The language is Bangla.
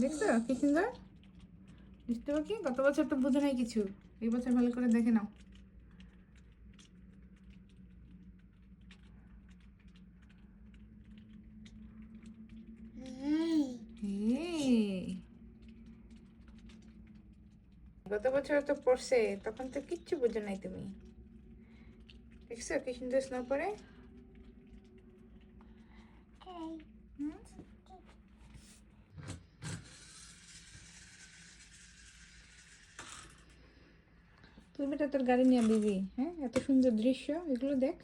দেখছো কি সুন্দর বুঝতে পারছি। গত বছর তো বুঝো নাই কিছু, এই বছর ভালো করে দেখে নাও। এই, গত বছর তো পড়ছে, তখন তো কিচ্ছু বুঝো নাই তুমি। দেখছো কি সুন্দর স্নো পড়ে। হুম? তুই বেটা তোর গাড়ি নিয়ে দিবি, হ্যাঁ? এত সুন্দর দৃশ্য, এগুলো দেখ।